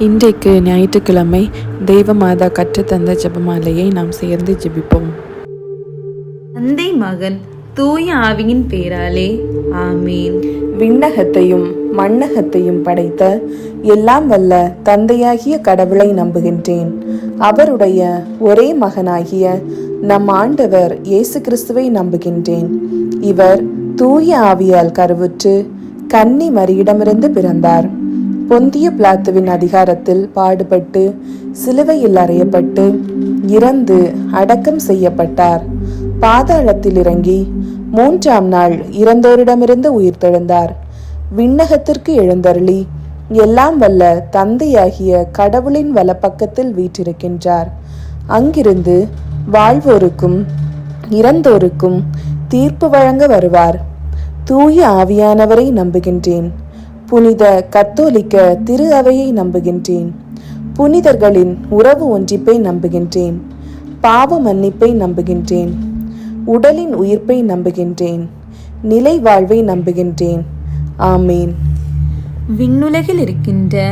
இன்றைக்கு ஞாயிற்றுக்கிழமை தெய்வமாதா கற்றுத்தந்த ஜெபமாலையை நாம் சேர்ந்து ஜெபிப்போம். தந்தை மகன் தூய ஆவியின் பேராலே ஆமீன். விண்ணகத்தையும் மண்ணகத்தையும் படைத்த எல்லாம் வல்ல தந்தையாகிய கடவுளை நம்புகின்றேன். அவருடைய ஒரே மகனாகிய நம் ஆண்டவர் இயேசு கிறிஸ்துவை நம்புகின்றேன். இவர் தூய ஆவியால் கருவுற்று கன்னி மரியிடமிருந்து பிறந்தார். பொந்திய பிலாத்துவின் அதிகாரத்தில் பாடுபட்டு சிலுவையில் அறையப்பட்டு இறந்து அடக்கம் செய்யப்பட்டார். பாதாளத்தில் இறங்கி 3ஆம் நாள் இறந்தோரிடமிருந்து உயிர்த்தெழுந்தார். விண்ணகத்திற்கு எழுந்தருளி எல்லாம் வல்ல தந்தையாகிய கடவுளின் வலப்பக்கத்தில் வீற்றிருக்கின்றார். அங்கிருந்து வாழ்வோருக்கும் இறந்தோருக்கும் தீர்ப்பு வழங்க வருவார். தூய ஆவியானவரை நம்புகின்றேன். புனித கத்தோலிக்க திரு அவையை நம்புகின்றேன். புனிதர்களின் உறவு ஒன்றிப்பை நம்புகின்றேன். பாவ மன்னிப்பை நம்புகின்றேன். உடலின் உயிர்ப்பை நம்புகின்றேன். நிலை வாழ்வை நம்புகின்றேன். ஆமீன். விண்ணுலகில் இருக்கின்ற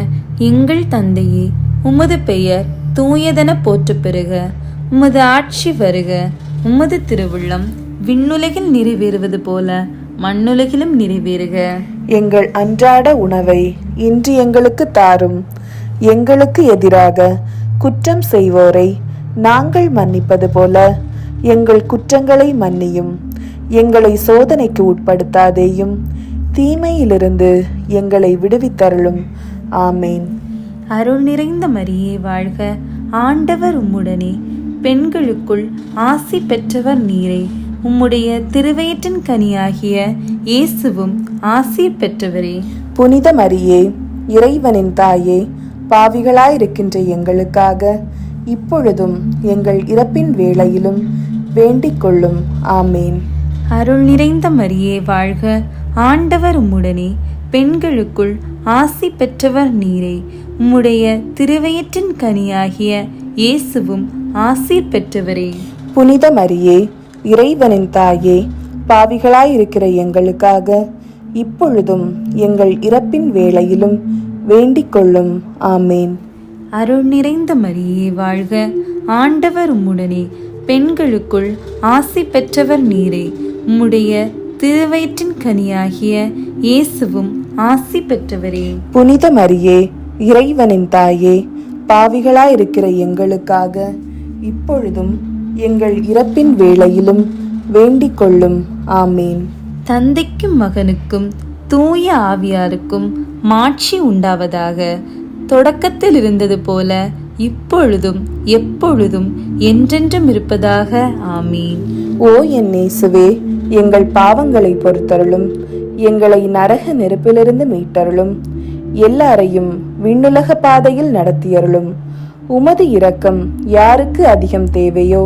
எங்கள் தந்தையே, உமது பெயர் தூயதென போற்றப் பெறுக. உமது ஆட்சி வருக. உமது திருவுள்ளம் விண்ணுலகில் நிறைவேறுவது போல மண்ணுலகிலும் நிறைவேறுக. எங்கள் அன்றாட உணவை இன்று எங்களுக்கு தாரும். எங்களுக்கு எதிராக குற்றம் செய்வோரை நாங்கள் மன்னிப்பது போல எங்கள் குற்றங்களை மன்னியும். எங்களை சோதனைக்கு உட்படுத்தாதேயும், தீமையிலிருந்து எங்களை விடுவித்தருளும். ஆமேன். அருள் நிறைந்த மரியே வாழ்க. ஆண்டவர் உம்முடனே, பெண்களுக்குள் ஆசி பெற்றவர் நீரே. உம்முடைய திருவயிற்றின் கனியாகிய இயேசுவும் ஆசி பெற்றவரே. புனித மரியே, இறைவனின் தாயே, பாவிகளாயிருக்கின்ற எங்களுக்காக இப்பொழுதும் எங்கள் இறப்பின் வேளையிலும் வேண்டிக் கொள்ளும். ஆமேன். அருள் நிறைந்த மரியே வாழ்க. ஆண்டவர் உம்முடனே, பெண்களுக்குள் ஆசி பெற்றவர் நீரே. உம்முடைய திருவயிற்றின் கனியாகிய இயேசுவும் ஆசி பெற்றவரே. புனித மரியே, இறைவனின் தாயே, பாவிகளாயிருக்கிற எங்களுக்காக இப்பொழுதும் எங்கள் இறப்பின் வேளையிலும் வேண்டிக் கொள்ளும். ஆமேன். அருள் நிறைந்த மரியே வாழ்க. ஆண்டவர் உம்முடனே, பெண்களுக்குள் ஆசி பெற்றவர் நீரே. உம்முடைய திருவயிற்றின் கனியாகிய இயேசுவும் ஆசி பெற்றவரே. புனித மரியே, இறைவனின் தாயே, பாவிகளாயிருக்கிற எங்களுக்காக இப்பொழுதும் எங்கள் இறப்பின் வேளையிலும் வேண்டிக் கொள்ளும். ஆமீன். தந்தைக்கும் மகனுக்கும் தூய ஆவியாருக்கும் மாட்சி உண்டாவதாக. தொடக்கத்தில் இருந்தது போல இப்பொழுதும் எப்பொழுதும் என்றென்றும் இருப்பதாக. ஆமீன். ஓ என் இயேசுவே, எங்கள் பாவங்களை பொறுத்தருளும். எங்களை நரக நெருப்பிலிருந்து மீட்டருளும். எல்லாரையும் விண்ணுலக பாதையில் நடத்தியருளும். உமது இரக்கம் யாருக்கு அதிகம் தேவையோ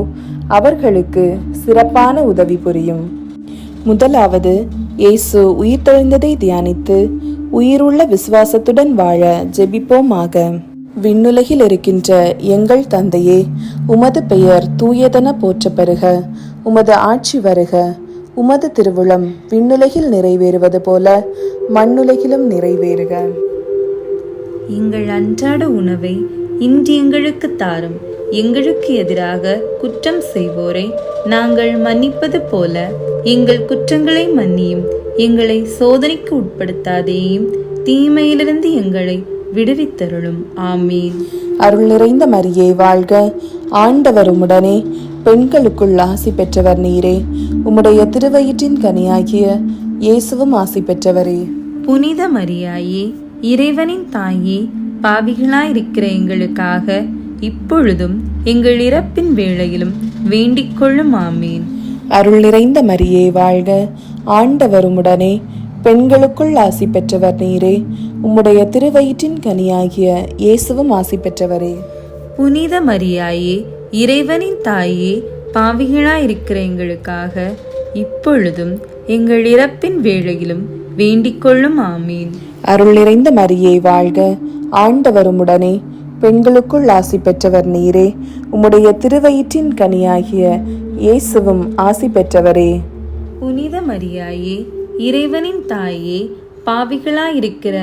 அவர்களுக்கு சிறப்பான உதவி புரியும். முதலாவது, இயேசு உயிர்த்தெழுந்ததை தியானித்து உயிருள்ள விசுவாசத்துடன் வாழ ஜெபிப்போமாக. விண்ணுலகில் இருக்கின்ற எங்கள் தந்தையே, உமது பெயர் தூயதென போற்றப் பெறுக. உமது ஆட்சி வருக. உமது திருவுளம் விண்ணுலகில் நிறைவேறுவது போல மண்ணுலகிலும் நிறைவேறுக. எங்கள் அன்றாட உணவை இன்று எங்களுக்கு தாரும். எங்களுக்கு எதிராக குற்றம் செய்வோரை நாங்கள் மன்னிப்பது போல எங்கள் குற்றங்களை மன்னியும். எங்களை சோதனைக்கு உட்படுத்தாதேயும், தீமையிலிருந்து எங்களை விடுவித்தருளும். ஆமீன். அருள் நிறைந்த மரியே வாழ்க. ஆண்டவர் உம்முடனே, பெண்களுக்குள் ஆசி பெற்றவர் நீரே. உம்முடைய திருவயிற்றின் கனியாகிய இயேசுவும் ஆசி பெற்றவரே. புனித மரியாயே, இறைவனின் தாயே, பாவிகளாயிருக்கிற எங்களுக்காக இப்பொழுதும் எங்கள் இறப்பின் வேளையிலும் வேண்டிக் கொள்ளும். ஆமீன். அருள் நிறைந்த மரியே வாழ்க. ஆண்டவர் உம்முடனே, பெண்களுக்குள் ஆசி பெற்றவர் நீரே. உம்முடைய திருவயிற்றின் கனியாகிய இயேசுவும் ஆசி பெற்றவரே. புனித மரியாயே, இறைவனின் தாயே, பாவிகளாயிருக்கிற எங்களுக்காக இப்பொழுதும் எங்கள் இறப்பின் வேளையிலும் வேண்டிக் கொள்ளும். ஆமீன். அருள் நிறைந்த மரியே வாழ்க. ஆண்டவர் உம்முடனே, பெண்களுக்குள் ஆசி பெற்றவர் நீரே. உம்முடைய திருவயிற்றின் கனியாகிய இயேசுவும் ஆசி பெற்றவரே. புனித மரியாயே, இறைவனின் தாயே, பாவிகளாயிருக்கிற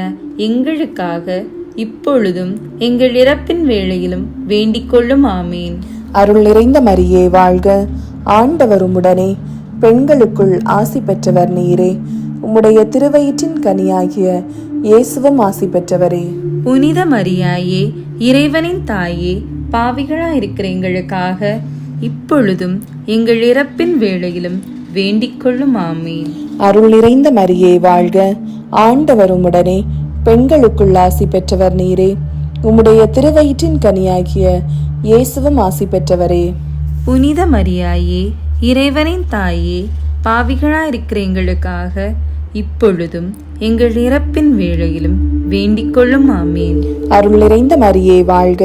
எங்களுக்காக இப்பொழுதும் எங்கள் இறப்பின் வேளையிலும் வேண்டிக் கொள்ளும். ஆமீன். அருள் நிறைந்த மரியே வாழ்க, ஆண்டவர் உம்முடனே, பெண்களுக்குள் ஆசி பெற்றவர் நீரே. உம்முடைய திருவயிற்றின் கனியாகிய இயேசுவும் ஆசி பெற்றவரே. புனித மரியாயே, இறைவனின் தாயே, பாவிகளாயிருக்கிற எங்களுக்காக இப்பொழுதும் எங்கள் இறப்பின் வேளையிலும் வேண்டிக் கொள்ளும். ஆமீன். அருள் நிறைந்த மரியே வாழ்க, ஆண்டவர் உம்முடனே, பெண்களுக்குள் ஆசி பெற்றவர் நீரே. உம்முடைய திருவயிற்றின் கனியாகிய இயேசுவும் ஆசி பெற்றவரே. புனித மரியாயே, இறைவனின் தாயே, பாவிகளாயிருக்கிற எங்களுக்காக இப்பொழுதும் எங்கள் இறப்பின் வேளையிலும் வேண்டிக் கொள்ளும். ஆமீன். அருள் நிறைந்த மரியே வாழ்க,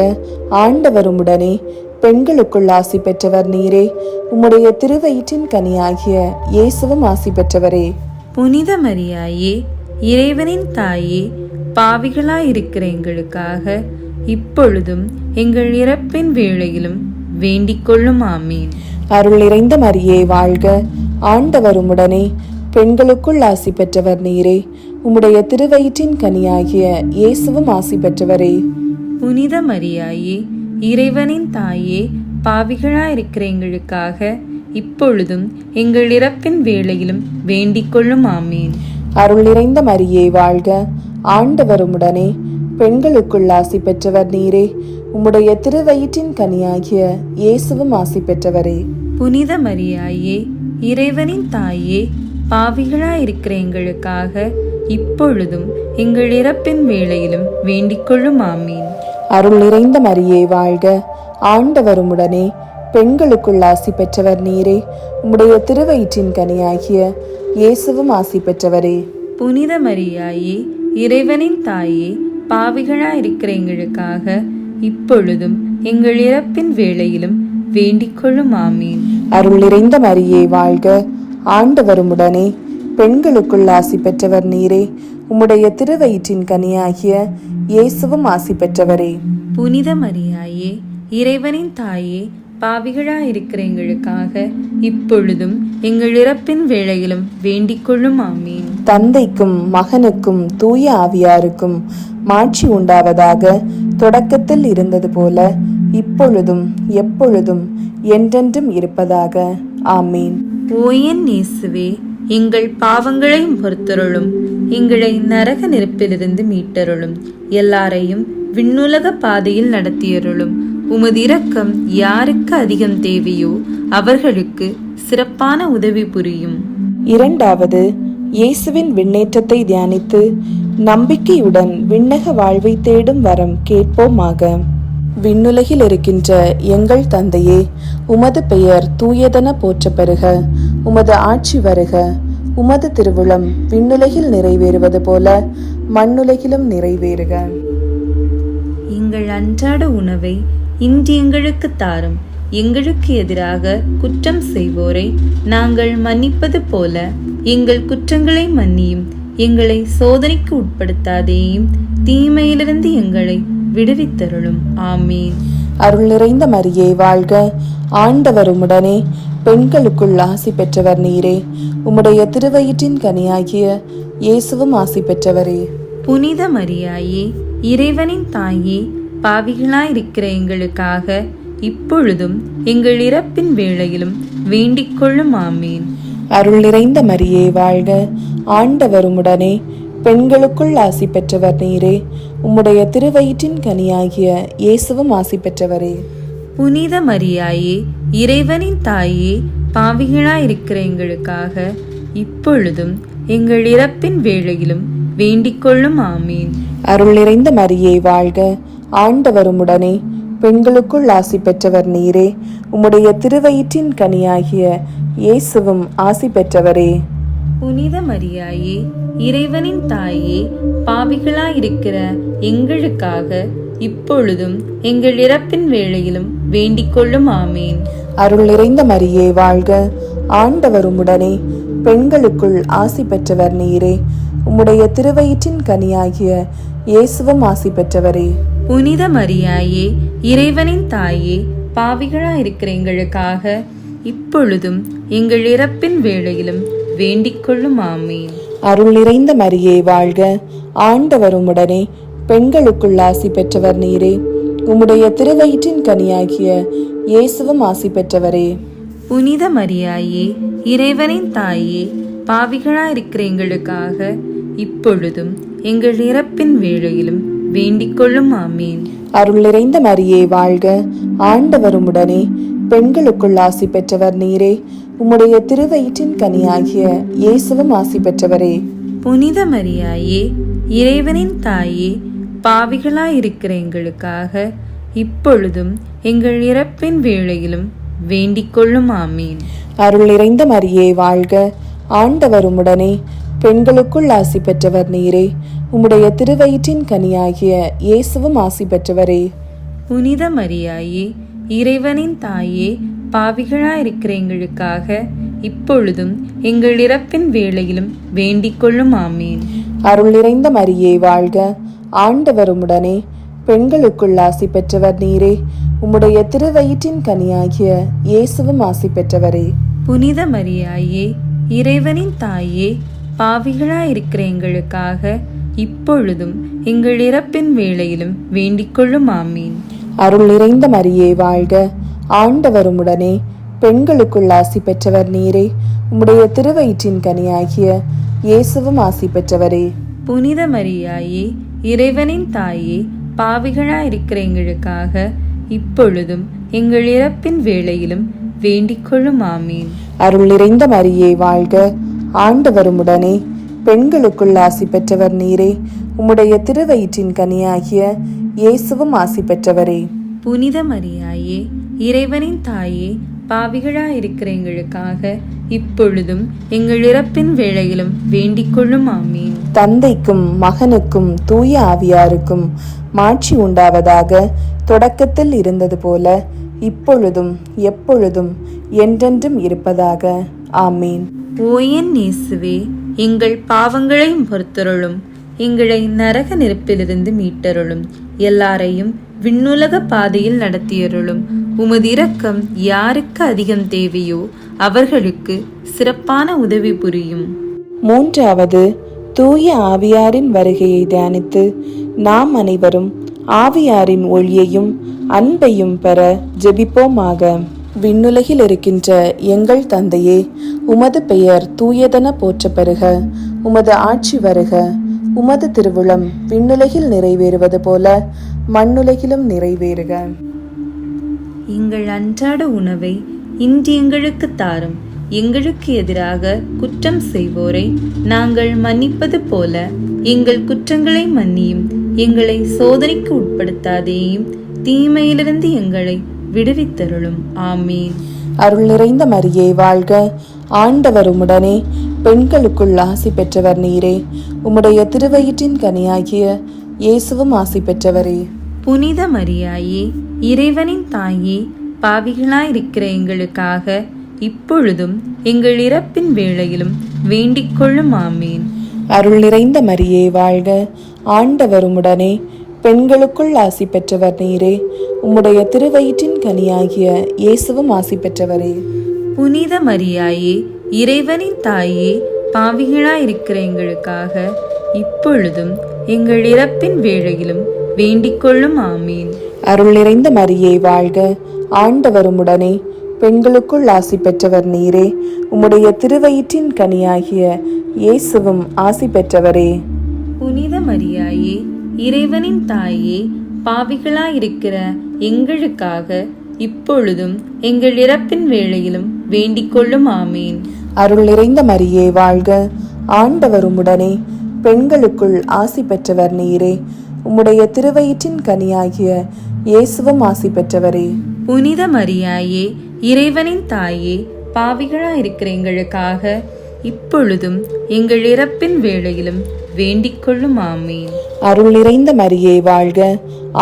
ஆண்டவர் உம்முடனே, பெண்களுக்குள் ஆசி பெற்றவர் நீரே. உம்முடைய திருவயிற்றின் கனியாகிய இயேசுவும் ஆசி பெற்றவரே. புனித மரியாயே, இறைவனின் தாயே, பாவிகளாயிருக்கிற எங்களுக்காக இப்பொழுதும் எங்கள் இறப்பின் வேளையிலும் வேண்டிக் கொள்ளும். ஆமீன். அருள் நிறைந்த மரியே வாழ்க, ஆண்டவர் உம்முடனே, பெண்களுக்குள் ஆசி பெற்றவர் நீரே. உம்முடைய திருவயிற்றின் கனியாகிய இயேசுவும் ஆசி பெற்றவரே. புனித மரியாயே, இறைவனின் தாயே, பாவிகளாயிருக்கிற எங்களுக்காக இப்பொழுதும் எங்கள் இறப்பின் வேளையிலும் வேண்டிக் கொள்ளும். ஆமீன். அருள் நிறைந்த மரியே வாழ்க, ஆண்டவர் உம்முடனே, பெண்களுக்குள் ஆசி பெற்றவர் நீரே. உம்முடைய திருவயிற்றின் கனியாகிய இயேசுவும் ஆசி பெற்றவரே. புனித மரியாயே, இறைவனின் தாயே, பாவிகளாயிருக்கிற எங்களுக்காக இப்பொழுதும் எங்கள் இறப்பின் வேளையிலும் வேண்டிக் கொள்ளும். ஆமீன். அருள் நிறைந்த மரியே வாழ்க, ஆண்டவர் உம்முடனே, பெண்களுக்குள் ஆசி பெற்றவர் நீரே. உம்முடைய திருவயிற்றின் கனியாகிய இயேசுவும் ஆசி பெற்றவரே. புனித மரியாயே, இறைவனின் தாயே, பாவிகளாயிருக்கிற எங்களுக்காக இப்பொழுதும் எங்கள் இறப்பின் வேளையிலும் வேண்டிக் கொள்ளும். ஆமீன். அருள் நிறைந்த மரியே வாழ்க, ஆண்டவர் உம்முடனே, பெண்களுக்குள் ஆசி பெற்றவர் நீரே. உம்முடைய திருவயிற்றின் கனியாகிய இயேசுவும் ஆசி பெற்றவரே. புனித மரியாயே, இறைவனின் தாயே, பாவிகளாயிருக்கிற எங்களுக்காக இப்பொழுதும் எங்கள் இறப்பின் வேளையிலும் வேண்டிக் கொள்ளும். ஆமீன். தந்தைக்கும் மகனுக்கும் தூய ஆவியாருக்கும் மாட்சி உண்டாவதாக, தொடக்கத்தில் இருந்தது போல இப்பொழுதும் எப்பொழுதும் என்றென்றும் இருப்பதாக. ஆமீன். ஓ என் இயேசுவே, எங்கள் பாவங்களை பொறுத்தருளும், எங்களை நரக நெருப்பிலிருந்து மீட்டருளும், எல்லாரையும் விண்ணுலக பாதையில் நடத்தியருளும். உமது இரக்கம் யாருக்கு அதிகம் தேவையோ அவர்களுக்கு சிறப்பான உதவி புரியும். இரண்டாவது, இயேசுவின் விண்ணேற்றத்தை தியானித்து நம்பிக்கையுடன் விண்ணக வாழ்வை தேடும் வரம் கேட்போமாக. விண்ணுலகில் இருக்கின்ற எங்கள் தந்தையே, உமது பெயர் தூயதென போற்ற பெறுக. உமது ஆட்சி வருக. உமது திருவுளம் விண்ணுலகில் நிறைவேறுவது போல மண்ணுலகிலும் நிறைவேறுக. எங்கள் அன்றாட உணவை இன்று எங்களுக்கு தாரும். எங்களுக்கு எதிராக குற்றம் செய்வோரை நாங்கள் மன்னிப்பது போல எங்கள் குற்றங்களை மன்னியும். எங்களை சோதனைக்கு உட்படுத்தாதேயும், தீமையிலிருந்து எங்களை விடுவித்தருளும். ஆமீன். அருள் நிறைந்த மரியே வாழ்க, ஆண்டவர் உம்முடனே, பெண்களுக்குள் ஆசி பெற்றவர் நீரே. உம்முடைய திருவயிற்றின் கனியாகிய இயேசுவும் ஆசி பெற்றவரே. புனித மரியாயே, இறைவனின் தாயே, பாவிகளாயிருக்கிற எங்களுக்காக இப்பொழுதும் எங்கள் இறப்பின் வேளையிலும் வேண்டிக் கொள்ளும். ஆமீன். அருள் நிறைந்த மரியே வாழ்க, ஆண்டவர் உம்முடனே, பெண்களுக்குள் ஆசி பெற்றவர் நீரே. உம்முடைய திருவயிற்றின் கனியாகிய இயேசுவும் ஆசி பெற்றவரே. புனித மரியாயே, இறைவனின் தாயே, பாவிகளாயிருக்கிற எங்களுக்காக இப்பொழுதும் எங்கள் இறப்பின் வேளையிலும் வேண்டிக் கொள்ளும். ஆமீன். அருள் நிறைந்த மரியே வாழ்க, ஆண்டவர் உம்முடனே, பெண்களுக்குள் ஆசி பெற்றவர் நீரே. உம்முடைய திருவயிற்றின் கனியாகிய இயேசுவும் ஆசி பெற்றவரே. புனித மரியாயே, இறைவனின் தாயே, பாவிகளாயிருக்கிற எங்களுக்காக இப்பொழுதும் எங்கள் இறப்பின் வேளையிலும் வேண்டிக் கொள்ளும். ஆமீன். அருள் நிறைந்த மரியே வாழ்க, ஆண்டவர் உம்முடனே, பெண்களுக்குள் ஆசி பெற்றவர் நீரே. உம்முடைய திருவயிற்றின் கனியாகிய இயேசுவும் ஆசி பெற்றவரே. புனித மரியாயே, இறைவனின் தாயே, பாவிகளாயிருக்கிற எங்களுக்காக இப்பொழுதும் எங்கள் இறப்பின் வேளையிலும் வேண்டிக் கொள்ளும். ஆமீன். அருள் நிறைந்த மரியே வாழ்க, ஆண்டவர் உம்முடனே, பெண்களுக்குள் ஆசி பெற்றவர் நீரே. உம்முடைய திருவயிற்றின் கனியாகிய இயேசுவும் ஆசி பெற்றவரே. புனித மரியாயே, இறைவனின் தாயே, பாவிகளாயிருக்கிற எங்களுக்காக இப்பொழுதும் எங்கள் இறப்பின் வேளையிலும் வேண்டிக் கொள்ளும். ஆமீன். அருள் நிறைந்த மரியே வாழ்க, ஆண்டவர் உம்முடனே. பெண்களுக்குள் ஆசி பெற்றவர் நீரே. உம்முடைய திருவயிற்றின் கனியாகிய இயேசுவும் ஆசி பெற்றவரே. புனித மரியாயே, இறைவனின் தாயே, பாவிகளாயிருக்கிற எங்களுக்காக இப்பொழுதும் எங்கள் இறப்பின் வேளையிலும் வேண்டிக் கொள்ளும். ஆமீன். அருள் நிறைந்த மரியே வாழ்க, ஆண்டவர் உம்முடனே. பெண்களுக்குள் ஆசி பெற்றவர் நீரே. உம்முடைய திருவயிற்றின் கனியாகிய இயேசுவும் ஆசி பெற்றவரே. புனித மரியாயே, இறைவனின் தாயே, பாவிகளாயிருக்கிற எங்களுக்காக இப்பொழுதும் எங்கள் இறப்பின் வேளையிலும் வேண்டிக் கொள்ளும். ஆமீன். அருள் நிறைந்த மரியே வாழ்க, ஆண்டவர் உம்முடனே. பெண்களுக்குள் ஆசி பெற்றவர் நீரே. உம்முடைய திருவயிற்றின் கனியாகிய இயேசுவும் ஆசி பெற்றவரே. புனித மரியாயே, இறைவனின் தாயே, பாவிகளாயிருக்கிற எங்களுக்காக இப்பொழுதும் எங்கள் இறப்பின் வேளையிலும் வேண்டிக் கொள்ளும். ஆமீன். அருள் நிறைந்த மரியே வாழ்க, ஆண்டவர் உம்முடனே. பெண்களுக்குள் ஆசி பெற்றவர் நீரே. உம்முடைய திருவயிற்றின் கனியாகிய இயேசுவும் ஆசி பெற்றவரே. புனித மரியாயே, இறைவனின் தாயே, பாவிகளாயிருக்கிற எங்களுக்காக இப்பொழுதும் எங்கள் இறப்பின் வேளையிலும் வேண்டிக் கொள்ளும். ஆமீன். அருள் நிறைந்த மரியே வாழ்க, ஆண்டவர் உம்முடனே. பெண்களுக்குள் ஆசி பெற்றவர் நீரே. உம்முடைய திருவயிற்றின் கனியாகிய இயேசுவும் ஆசி பெற்றவரே. புனித மரியாயே, இறைவனின் தாயே, பாவிகளாயிருக்கிற எங்களுக்காக இப்பொழுதும் எங்கள் இறப்பின் வேளையிலும் வேண்டிக் கொள்ளும். ஆமீன். தந்தைக்கும் மகனுக்கும் தூய ஆவியாருக்கும் மாட்சி உண்டாவதாக. தொடக்கத்தில் இருந்தது போல இப்பொழுதும் எப்பொழுதும் என்றென்றும் இருப்பதாக. ஆமீன். ஓ என் இயேசுவே, எங்கள் பாவங்களை பொறுத்தருளும், எங்களை நரக நெருப்பிலிருந்து மீட்டருளும், எல்லாரையும் விண்ணுலக பாதையில் நடத்தியருளும். உமது இரக்கம் யாருக்கு அதிகம் தேவையோ அவர்களுக்கு சிறப்பான உதவி புரியும். மூன்றாவது, தூய ஆவியாரின் வருகையை தியானித்து நாம் அனைவரும் ஆவியாரின் ஒளியையும் அன்பையும் பெற ஜெபிப்போமாக. விண்ணுலகில் இருக்கின்ற எங்கள் தந்தையே, உமது பெயர் தூயதென போற்ற பெறுக. உமது ஆட்சி வருக. உமது திருவுளம் விண்ணுலகில் நிறைவேறுவது போல மண்ணுலகிலும் நிறைவேறுக. எங்கள் அன்றாட உணவை இன்று எங்களுக்கு தாரும். எங்களுக்கு எதிராக குற்றம் செய்வோரை நாங்கள் மன்னிப்பது போல எங்கள் குற்றங்களை மன்னியும். எங்களை சோதனைக்கு உட்படுத்தாதேயும், தீமையிலிருந்து எங்களை விடுவித்தருளும். ஆமீன். அருள் நிறைந்த மரியே வாழ்க, ஆண்டவர் உம்முடனே. பெண்களுக்குள் ஆசி பெற்றவர் நீரே. உம்முடைய திருவயிற்றின் கனியாகிய இயேசுவும் ஆசி பெற்றவரே. புனித மரியாயே, இறைவனின் தாயே, பாவிகளாயிருக்கிற எங்களுக்காக இப்பொழுதும் எங்கள் இறப்பின் வேளையிலும் வேண்டிக் கொள்ளும். ஆமீன். அருள் நிறைந்த மரியே வாழ்க, ஆண்டவர் உம்முடனே. பெண்களுக்குள் ஆசி பெற்றவர் நீரே. உம்முடைய திருவயிற்றின் கனியாகிய இயேசுவும் ஆசி பெற்றவரே. புனித மரியாயே, இறைவனின் தாயே, பாவிகளாயிருக்கிற எங்களுக்காக இப்பொழுதும் எங்கள் இறப்பின் வேளையிலும் வேண்டிக் கொள்ளும். ஆமீன். அருள் நிறைந்த மரியே வாழ்க, ஆண்டவர் உம்முடனே. பெண்களுக்குள் ஆசி பெற்றவர் நீரே. உம்முடைய திருவயிற்றின் கனியாகிய இயேசுவும் ஆசி பெற்றவரே. புனித மரியாயே, இறைவனின் தாயே, பாவிகளாயிருக்கிற எங்களுக்காக இப்பொழுதும் எங்கள் இறப்பின் வேளையிலும் வேண்டிக் கொள்ளும். ஆமீன். அருள் நிறைந்த மரியே வாழ்க, ஆண்டவர் உம்முடனே. பெண்களுக்குள் ஆசி பெற்றவர் நீரே. உம்முடைய திருவயிற்றின் கனியாகிய இயேசுவும் ஆசி பெற்றவரே. புனித மரியாயே, இறைவனின் தாயே, பாவிகளாயிருக்கிற எங்களுக்காக இப்பொழுதும் எங்கள் இறப்பின் வேளையிலும் வேண்டிக் கொள்ளும். ஆமீன். அருள் நிறைந்த மரியே வாழ்க,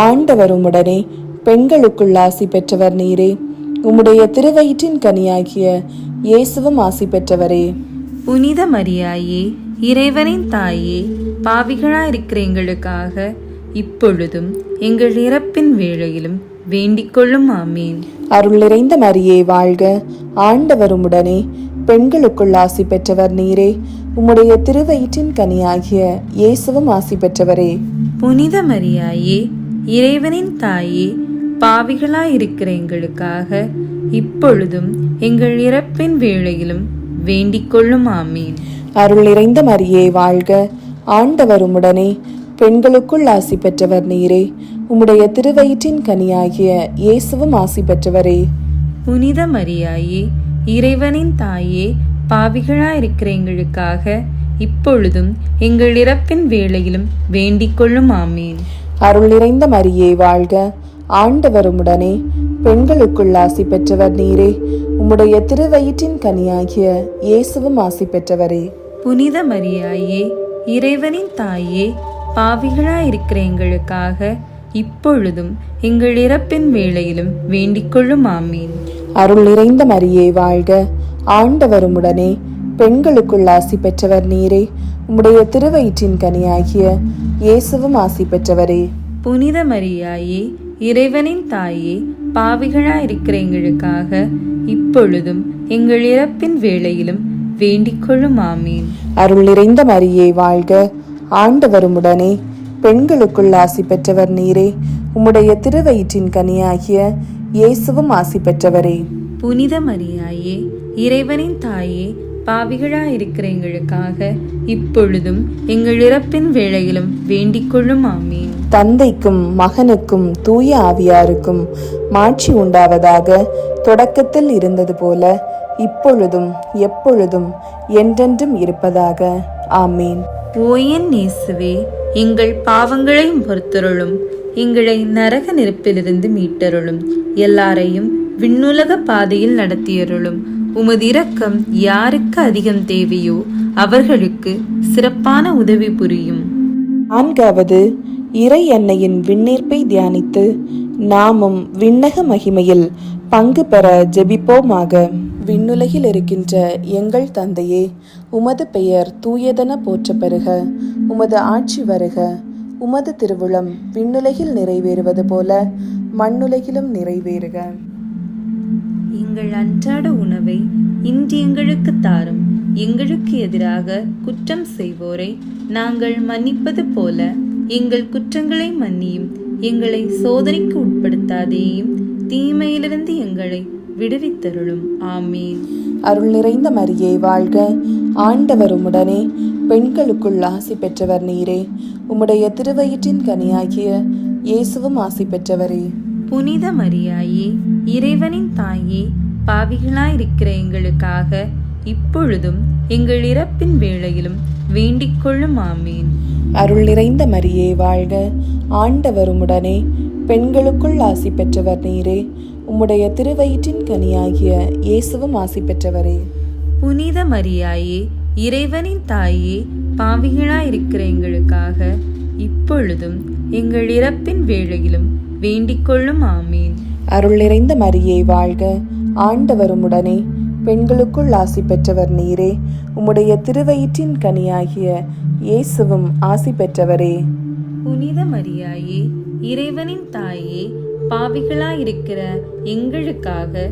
ஆண்டவர் உம்முடனே. பெண்களுக்குள் ஆசி பெற்றவர் நீரே. உம்முடைய திருவயிற்றின் கனியாகிய இயேசுவும் ஆசி பெற்றவரே. புனித மரியாயே, இறைவனின் தாயே, பாவிகளாயிருக்கிற எங்களுக்காக இப்பொழுதும் எங்கள் இறப்பின் வேளையிலும் வேண்டிக் கொள்ளும். ஆமீன். அருள் நிறைந்த மரியே வாழ்க, ஆண்டவர் உம்முடனே. பெண்களுக்குள் ஆசி பெற்றவர் நீரே. உம்முடைய திருவயிற்றின் கனியாகிய இயேசுவும் ஆசி பெற்றவரே. புனித மரியாயே, இறைவனின் தாயே, பாவிகளாயிருக்கிற எங்களுக்காக இப்பொழுதும் எங்கள் இறப்பின் வேளையிலும் வேண்டிக் கொள்ளும். ஆமீன். அருள் நிறைந்த மரியே வாழ்க, ஆண்டவர் உம்முடனே, பெண்களுக்குள் ஆசி பெற்றவர் நீரே. உம்முடைய திருவயிற்றின் கனியாகிய இயேசுவும் ஆசி பெற்றவரே. புனித மரியாயே, இறைவனின் தாயே, பாவிகளாயிருக்கிற எங்களுக்காக இப்பொழுதும் எங்கள் இறப்பின் வேளையிலும் வேண்டிக் கொள்ளும். ஆமீன். அருள் நிறைந்த மரியே வாழ்க, ஆண்டவர் உம்முடனே, பெண்களுக்குள் ஆசி பெற்றவர் நீரே. உம்முடைய திருவயிற்றின் கனியாகிய இயேசுவும் ஆசி பெற்றவரே. புனித மரியாயே, இறைவனின் தாயே, பாவிகளாயிருக்கிற எங்களுக்காக இப்பொழுதும் எங்கள் இறப்பின் வேளையிலும் வேண்டிக் கொள்ளும். ஆமீன். அருள் நிறைந்த மரியே வாழ்க, ஆண்டவர் உம்முடனே, பெண்களுக்குள் ஆசி பெற்றவர் நீரே. உம்முடைய திருவயிற்றின் கனியாகிய இயேசுவும் ஆசி பெற்றவரே. புனித மரியாயே, இறைவனின் தாயே, பாவிகளாயிருக்கிற எங்களுக்காக இப்பொழுதும் எங்கள் இறப்பின் வேளையிலும் வேண்டிக் கொள்ளும். ஆமீன். அருள் நிறைந்த மரியே வாழ்க, ஆண்டவர் உம்முடனே, பெண்களுக்குள் ஆசி பெற்றவர் நீரே. உம்முடைய திருவயிற்றின் கனியாகிய இயேசுவும் ஆசி பெற்றவரே. புனித மரியாயே, இறைவனின் தாயே, பாவிகளாயிருக்கிற எங்களுக்காக இப்பொழுதும் எங்கள் இறப்பின் வேளையிலும் வேண்டிக் கொள்ளும். ஆமீன். தந்தைக்கும் மகனுக்கும் தூய ஆவியாருக்கும் மாட்சி உண்டாவதாக. தொடக்கத்தில் இருந்தது போல இப்பொழுதும் எப்பொழுதும் என்றென்றும் இருப்பதாக. ஆமீன். ஓ என் இயேசுவே, எங்கள் பாவங்களை பொறுத்தருளும், எங்களை நரக நெருப்பிலிருந்து மீட்டருளும், எல்லாரையும் விண்ணுலக பாதையில் நடத்தியருளும். உமது இரக்கம் யாருக்கு அதிகம் தேவையோ அவர்களுக்கு சிறப்பான உதவி புரியும். 4வது, இறை அன்னையின் விண்ணேற்பை தியானித்து நாமும் விண்ணக மகிமையில் பங்கு பெற ஜெபிப்போமாக. விண்ணுலகில் இருக்கின்ற எங்கள் தந்தையே, உமது பெயர் தூயதென போற்ற பெறுக. உமது ஆட்சி வருக. உமது திருவுளம் விண்ணுலகில் நிறைவேறுவது போல மண்ணுலகிலும் நிறைவேறுக. எங்கள் அன்றாட உணவை இன்று எங்களுக்கு தாரும். எங்களுக்கு எதிராக குற்றம் செய்வோரை நாங்கள் மன்னிப்பது போல எங்கள் குற்றங்களை மன்னியும். எங்களை சோதனைக்கு உட்படுத்தாதேயும், தீமையிலிருந்து எங்களை விடுவித்தருளும். ஆமீன். அருள் நிறைந்த மரியே வாழ்க, ஆண்டவர் உம்முடனே, பெண்களுக்குள் ஆசி பெற்றவர் நீரே. உம்முடைய திருவயிற்றின் கனியாகிய இயேசுவும் ஆசி பெற்றவரே. புனித மரியாயே, இறைவனின் தாயே, பாவிகளாயிருக்கிற எங்களுக்காக இப்பொழுதும் எங்கள் இறப்பின் வேளையிலும் வேண்டிக் கொள்ளும். ஆமீன். அருள் நிறைந்த மரியே வாழ்க, ஆண்டவர் உம்முடனே, பெண்களுக்குள் ஆசி பெற்றவர் நீரே. உம்முடைய திருவயிற்றின் கனியாகிய இயேசுவும் ஆசி பெற்றவரே. புனித மரியாயே, இறைவனின் தாயே, பாவிகளாயிருக்கிற எங்களுக்காக இப்பொழுதும் எங்கள் இறப்பின் வேளையிலும் வேண்டிக் கொள்ளும். ஆமீன். அருள் நிறைந்த மரியே வாழ்க, ஆண்டவர் உம்முடனே, பெண்களுக்குள் ஆசி பெற்றவர் நீரே. உம்முடைய திருவயிற்றின் கனியாகிய இயேசுவும் ஆசி பெற்றவரே. புனித மரியாயே, இறைவனின் தாயே, பாவிகளாயிருக்கிற எங்களுக்காக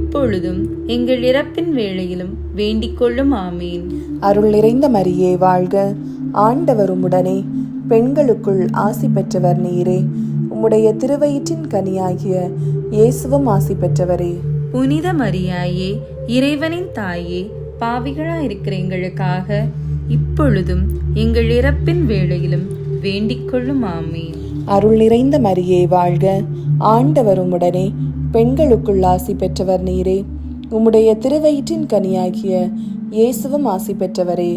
இப்பொழுதும் எங்கள் இறப்பின் வேளையிலும் வேண்டிக் கொள்ளும். ஆமீன். அருள் நிறைந்த மரியே வாழ்க, ஆண்டவர் உம்முடனே, பெண்களுக்குள் ஆசி பெற்றவர் நீரே. உம்முடைய திருவயிற்றின் கனியாகிய இயேசுவும் ஆசி பெற்றவரே. புனித மரியாயே, இறைவனின் தாயே, பாவிகளாயிருக்கிற எங்களுக்காக இப்பொழுதும் எங்கள் இறப்பின் வேளையிலும் வேண்டிக் கொள்ளும். ஆமீன். அருள் நிறைந்த மரியே வாழ்க, ஆண்டவர் உம்முடனே, பெண்களுக்குள் ஆசி பெற்றவர் நீரே. உம்முடைய திருவயிற்றின் கனியாகிய இயேசுவும் ஆசி பெற்றவரே.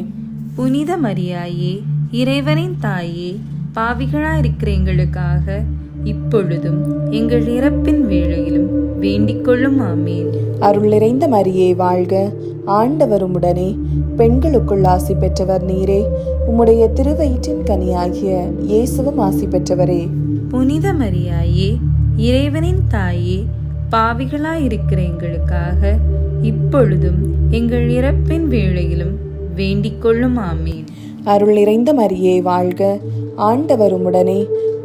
புனித மரியாயே, இறைவனின் தாயே, பாவிகளாயிருக்கிற எங்களுக்காக இப்பொழுதும் எங்கள் இறப்பின் வேளையிலும் வேண்டிக் கொள்ளும். ஆமீன். அருள் நிறைந்த மரியே வாழ்க, ஆண்டவர் உம்முடனே, பெண்களுக்குள் ஆசி பெற்றவர் நீரே. உம்முடைய திருவயிற்றின் கனியாகிய இயேசுவும் ஆசி பெற்றவரே. புனித மரியாயே, இறைவனின் தாயே, பாவிகளாயிருக்கிற எங்களுக்காக இப்பொழுதும் எங்கள் இறப்பின் வேளையிலும் வேண்டிக் கொள்ளும். ஆமீன். அருள் நிறைந்த மரியே வாழ்க, ஆண்டவர் உம்முடனே,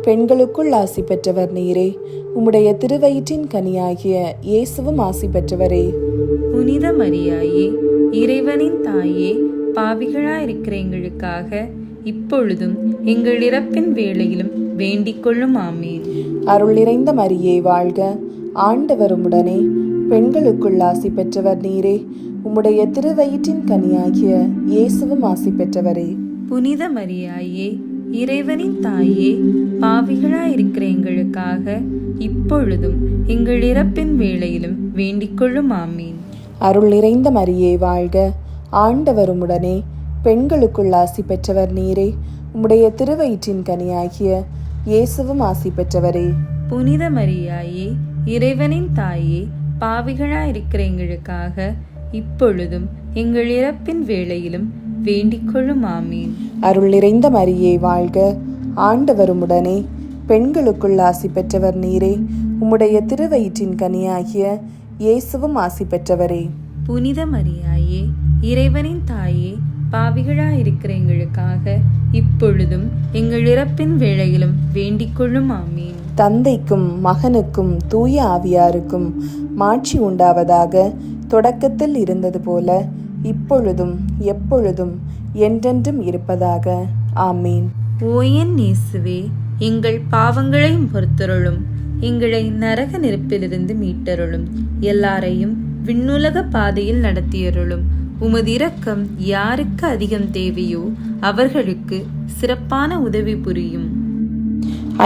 பெண்களுக்குள் ஆசி பெற்றவர் நீரே. உம்முடைய திருவயிற்றின் கனியாகிய இயேசுவும் ஆசி பெற்றவரே. புனித மரியாயே, இறைவனின் தாயே, பாவிகளாயிருக்கிற எங்களுக்காக இப்பொழுதும் எங்கள் இறப்பின் வேளையிலும் வேண்டிக் கொள்ளும் ஆமீன். அருள் நிறைந்த மரியே வாழ்க, ஆண்டவர் உம்முடனே, பெண்களுக்குள் ஆசி பெற்றவர் நீரே. உம்முடைய திருவயிற்றின் கனியாகிய இயேசுவும் ஆசி பெற்றவரே. புனித மரியாயே, இறைவனின் தாயே, பாவிகளாயிருக்கிற எங்களுக்காக இப்பொழுதும் எங்கள் இறப்பின் வேளையிலும் வேண்டிக் கொள்ளும் ஆமீன். அருள் நிறைந்த மரியே வாழ்க, ஆண்டவர் உம்முடனே, பெண்களுக்குள் ஆசி பெற்றவர் நீரே. உம்முடைய திருவயிற்றின் கனியாகிய இயேசுவும் ஆசி பெற்றவரே. புனித மரியாயே, இறைவனின் தாயே, பாவிகளாயிருக்கிற எங்களுக்காக இப்பொழுதும் எங்கள் இறப்பின் வேளையிலும் வேண்டிக் கொள்ளும் ஆமீன். அருள் நிறைந்த மரியே வாழ்க, ஆண்டவர் உம்முடனே, பெண்களுக்குள் ஆசி பெற்றவர் நீரே. உம்முடைய திருவயிற்றின் கனியாகிய இயேசுவும் ஆசி பெற்றவரே. புனித மரியாயே, இறைவனின் தாயே, பாவிகளாயிருக்கிற எங்களுக்காக இப்பொழுதும் எங்கள் இறப்பின் வேளையிலும் வேண்டிக் கொள்ளும் ஆமீன். தந்தைக்கும் மகனுக்கும் தூய ஆவியாருக்கும் மாட்சி உண்டாவதாக. தொடக்கத்தில் இருந்தது போல இப்பொழுதும் எப்பொழுதும் என்றென்றும் இருப்பதாக. ஆமீன். ஓ என் இயேசுவே, எங்கள் பாவங்களை பொறுத்தருளும், எங்களை நரக நெருப்பிலிருந்து மீட்டருளும், எல்லாரையும் விண்ணுலக பாதையில் நடத்தியருளும். உமது இரக்கம் யாருக்கு அதிகம் தேவையோ அவர்களுக்கு சிறப்பான உதவி புரியும்.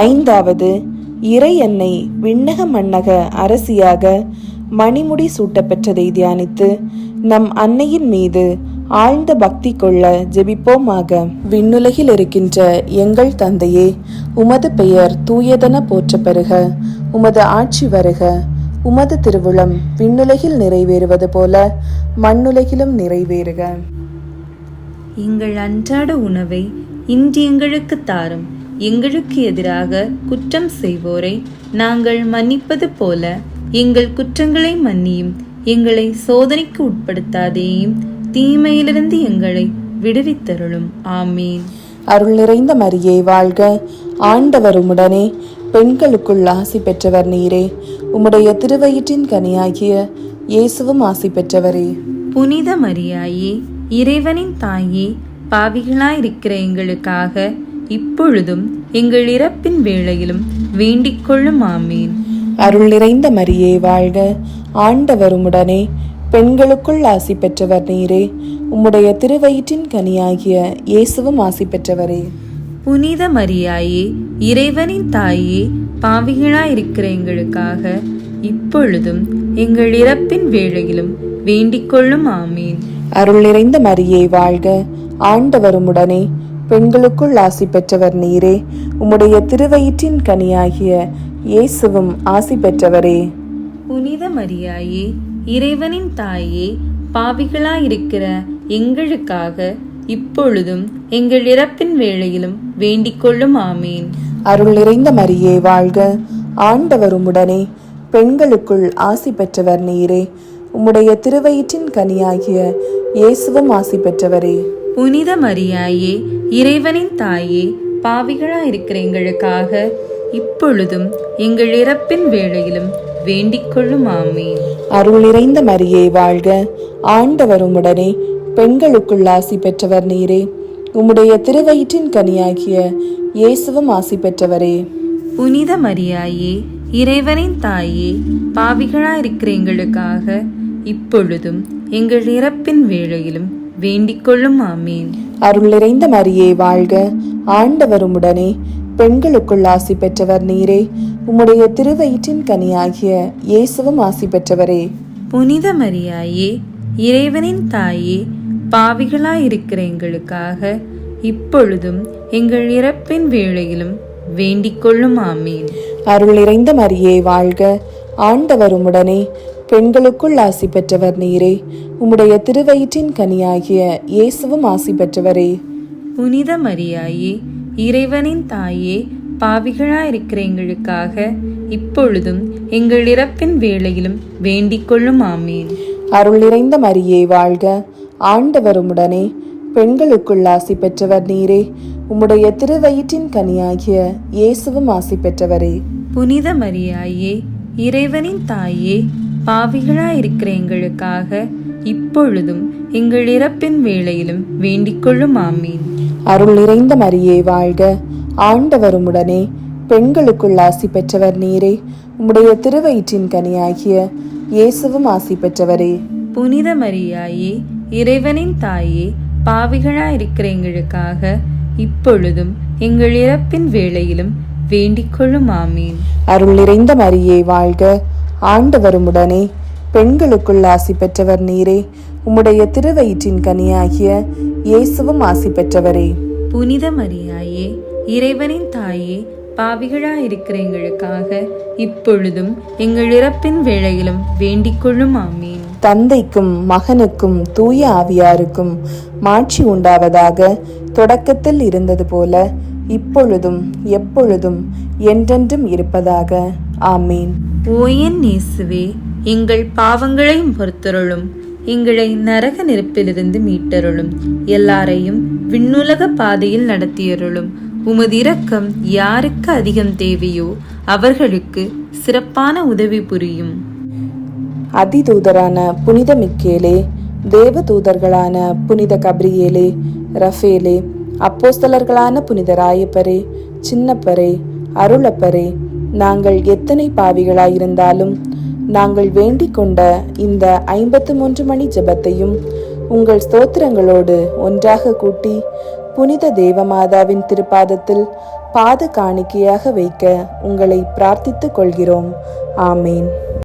ஐந்தாவது, இறை அன்னை விண்ணக மன்னக அரசியாக மணிமுடி சூட்டப்பெற்றதை தியானித்து நம் அன்னையின் மீது ஆழ்ந்த பக்தி கொள்ள ஜெபிப்போமாக. விண்ணுலகில் இருக்கின்ற எங்கள் தந்தையே, உமது பெயர் தூயதென போற்ற பெறுக. உமது ஆட்சி வருக. உமது திருவுளம் விண்ணுலகில் நிறைவேறுவது போல மண்ணுலகிலும் நிறைவேறுக. எங்கள் அன்றாட உணவை இன்று எங்களுக்கு தாரும். எங்களுக்கு எதிராக குற்றம் செய்வோரை நாங்கள் மன்னிப்பது போல எங்கள் குற்றங்களை மன்னியும். எங்களை சோதனைக்கு உட்படுத்தாதேயும், தீமையிலிருந்து எங்களை விடுவித்தருளும். ஆமீன். அருள் நிறைந்த மரியே வாழ்க, ஆண்டவர் உம்முடனே, பெண்களுக்குள் ஆசி பெற்றவர் நீரே. உம்முடைய திருவயிற்றின் கனியாகிய இயேசுவும் ஆசி பெற்றவரே. புனித மரியாயே, இறைவனின் தாயே, பாவிகளாயிருக்கிற எங்களுக்காக இப்பொழுதும் எங்கள் இறப்பின் வேளையிலும் வேண்டிக் கொள்ளும். ஆமீன். அருள் நிறைந்த மரியே வாழ்க, ஆண்டவர் உம்முடனே, பெண்களுக்குள் ஆசி பெற்றவர் நீரே. உம்முடைய திருவயிற்றின் கனியாகிய இயேசுவும் ஆசி பெற்றவரே. புனித மரியாயே, இறைவனின் தாயே, பாவிகளாயிருக்கிற எங்களுக்காக இப்பொழுதும் எங்கள் இறப்பின் வேளையிலும் வேண்டிக் கொள்ளும். ஆமீன். அருள் நிறைந்த மரியே வாழ்க, ஆண்டவர் உம்முடனே, பெண்களுக்குள் ஆசி பெற்றவர் நீரே. உம்முடைய திருவயிற்றின் கனியாகிய இயேசுவும் ஆசி பெற்றவரே. புனித மரியாயே, இறைவனின் தாயே, பாவிகளாயிருக்கிற எங்களுக்காக இப்பொழுதும் எங்கள் இறப்பின் வேளையிலும் வேண்டிக் கொள்ளும். ஆமீன். அருள் நிறைந்த மரியே வாழ்க, ஆண்டவர் உம்முடனே, பெண்களுக்குள் ஆசி பெற்றவர் நீரே. உம்முடைய திருவயிற்றின் கனியாகிய இயேசுவும் ஆசி பெற்றவரே. புனித மரியாயே, இறைவனின் தாயே, பாவிகளாயிருக்கிற எங்களுக்காக இப்பொழுதும் எங்கள் இறப்பின் வேளையிலும் வேண்டிக் கொள்ளும். ஆமீன். அருள் நிறைந்த மரியே வாழ்க, ஆண்டவர் உம்முடனே, பெண்களுக்குள் ஆசி பெற்றவர் நீரே. உம்முடைய திருவயிற்றின் கனியாகிய இயேசுவும் ஆசி பெற்றவரே. புனித மரியாயே, இறைவனின் தாயே, பாவிகளாயிருக்கிற எங்களுக்காக இப்பொழுதும் எங்கள் இறப்பின் வேளையிலும் வேண்டிக் கொள்ளும். ஆமீன். அருள் நிறைந்த மரியே வாழ்க, ஆண்டவர் உம்முடனே, பெண்களுக்குள் ஆசி பெற்றவர் நீரே. உம்முடைய திருவயிற்றின் கனியாகிய இயேசுவும் ஆசி பெற்றவரே. புனித மரியாயே, இறைவனின் தாயே, பாவிகளாயிருக்கிற எங்களுக்காக இப்பொழுதும் எங்கள் இறப்பின் வேளையிலும் வேண்டிக் கொள்ளும். ஆமீன். அருள் நிறைந்த மரியே வாழ்க, ஆண்டவர் உம்முடனே, பெண்களுக்குள் ஆசி பெற்றவர் நீரே. உம்முடைய திருவயிற்றின் கனியாகிய இயேசுவும் ஆசி பெற்றவரே. புனித மரியாயே, இறைவனின் தாயே, பாவிகளாயிருக்கிற எங்களுக்காக இப்பொழுதும் எங்கள் இறப்பின் வேளையிலும் வேண்டிக் கொள்ளும். ஆமீன். அருள் நிறைந்த மரியே வாழ்க, ஆண்டவர் உம்முடனே, பெண்களுக்குள் ஆசி பெற்றவர் நீரே. உம்முடைய திருவயிற்றின் கனியாகிய இயேசுவும் ஆசி பெற்றவரே. புனித மரியாயே, இறைவனின் தாயே, பாவிகளாயிருக்கிற எங்களுக்காக இப்பொழுதும் எங்கள் இறப்பின் வேளையிலும் வேண்டிக் கொள்ளும் ஆமீன். அருள் நிறைந்த மரியே வாழ்க, ஆண்டவர் உம்முடனே, பெண்களுக்குள் ஆசி பெற்றவர் நீரே. உம்முடைய திருவயிற்றின் கனியாகிய இயேசுவும் ஆசி பெற்றவரே. புனித மரியாயே, இறைவனின் தாயே, பாவிகளாயிருக்கிற எங்களுக்காக இப்பொழுதும் எங்கள் இறப்பின் வேளையிலும் வேண்டிக் கொள்ளும் ஆமீன். அருள் நிறைந்த மரியே வாழ்க, ஆண்டவர் உம்முடனே, பெண்களுக்குள் ஆசி பெற்றவர் நீரே. உம்முடைய திருவயிற்றின் கனியாகிய இயேசுவும் ஆசி பெற்றவரே. புனித மரியாயே, இறைவனின் தாயே, பாவிகளாயிருக்கிற எங்களுக்காக இப்பொழுதும் எங்கள் இறப்பின் வேளையிலும் வேண்டிக் கொள்ளும் ஆமீன். தந்தைக்கும் மகனுக்கும் தூய ஆவியாருக்கும் மாட்சி உண்டாவதாக. தொடக்கத்தில் இருந்தது போல இப்பொழுதும் எப்பொழுதும் என்றென்றும் இருப்பதாக. ஆமீன். ஓ என் இயேசுவே, எங்கள் பாவங்களை பொறுத்தருளும், எங்களை நரக நெருப்பிலிருந்து மீட்டருளும், எல்லாரையும் விண்ணுலக பாதையில் நடத்தியருளும். உமது இரக்கம் யாருக்கு அதிகம் தேவையோ அவர்களுக்கு சிறப்பான உதவி புரியும். அதிதூதரான புனித மிக்கேலே, தேவ தூதர்களான புனித கப்ரியேலே, ரஃபேலே, அப்போஸ்தலர்களான புனித ராயப்பரே, சின்னப்பரே, அருளப்பரே, நாங்கள் எத்தனை பாவிகளாயிருந்தாலும் நாங்கள் வேண்டிக் கொண்ட இந்த 53 மணி ஜெபத்தையும் உங்கள் ஸ்தோத்திரங்களோடு ஒன்றாக கூட்டி புனித தேவமாதாவின் திருப்பாதத்தில் பாத காணிக்கையாக வைக்க உங்களை பிரார்த்தித்துக் கொள்கிறோம். ஆமேன்.